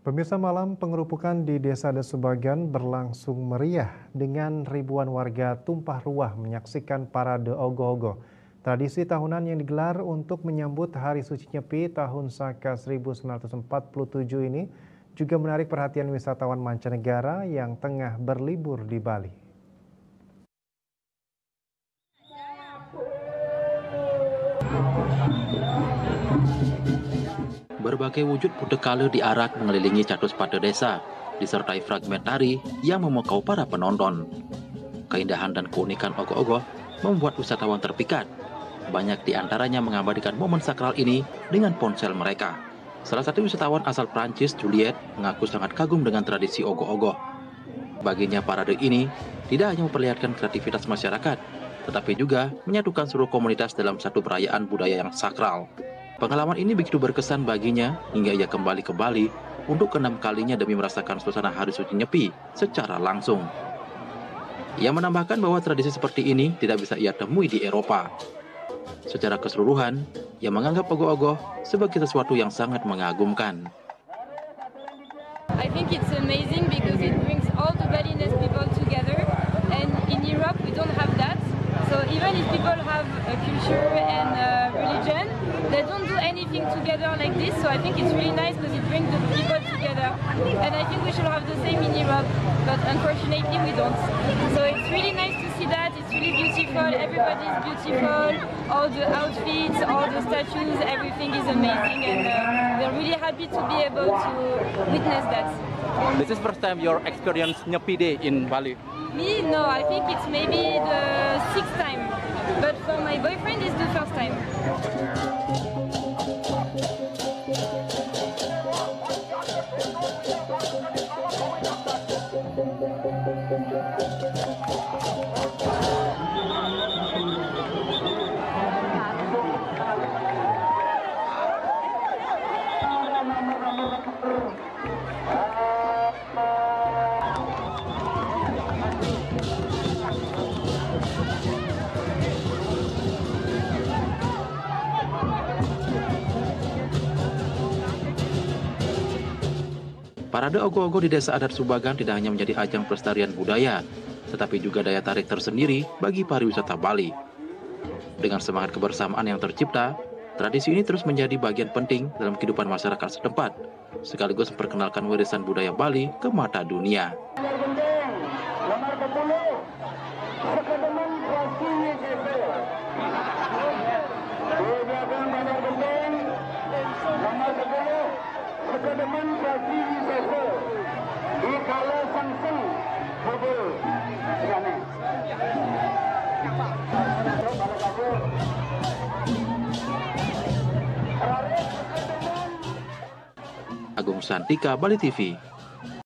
Pemirsa, malam pengerupukan di Desa Desubagan berlangsung meriah dengan ribuan warga tumpah ruah menyaksikan parade ogoh-ogoh. Tradisi tahunan yang digelar untuk menyambut Hari Suci Nyepi tahun Saka 1947 ini juga menarik perhatian wisatawan mancanegara yang tengah berlibur di Bali. Berbagai wujud putekale diarak mengelilingi catus pada desa, disertai fragmen tari yang memukau para penonton. Keindahan dan keunikan ogoh-ogoh membuat wisatawan terpikat. Banyak di antaranya mengabadikan momen sakral ini dengan ponsel mereka. Salah satu wisatawan asal Prancis, Juliet, mengaku sangat kagum dengan tradisi ogoh-ogoh. Baginya parade ini tidak hanya memperlihatkan kreativitas masyarakat, tetapi juga menyatukan seluruh komunitas dalam satu perayaan budaya yang sakral. Pengalaman ini begitu berkesan baginya hingga ia kembali ke Bali untuk ke-6 kalinya demi merasakan suasana Hari Suci Nyepi secara langsung. Ia menambahkan bahwa tradisi seperti ini tidak bisa ia temui di Eropa. Secara keseluruhan, ia menganggap ogoh-ogoh sebagai sesuatu yang sangat mengagumkan. I think it's amazing because it brings all the Balinese people together, and in Europe we don't have that. So even if people have a culture and religion, they don't do anything together like this. So I think it's really nice because it brings the people together. And I think we should have the same in Europe, but unfortunately we don't. So it's really nice to see that. It's really beautiful. Everybody is beautiful. All the outfits, all the statues, everything is amazing, and we're really happy to be able to witness that. This is first time your experience Nyepi Day in Bali? Me, no, I think it's maybe the 6th time, but for my boyfriend it's the first time. Parade ogoh-ogoh di Desa Adat Subagan tidak hanya menjadi ajang pelestarian budaya, tetapi juga daya tarik tersendiri bagi pariwisata Bali. Dengan semangat kebersamaan yang tercipta, tradisi ini terus menjadi bagian penting dalam kehidupan masyarakat setempat, sekaligus memperkenalkan warisan budaya Bali ke mata dunia. Agung Santika, Bali TV.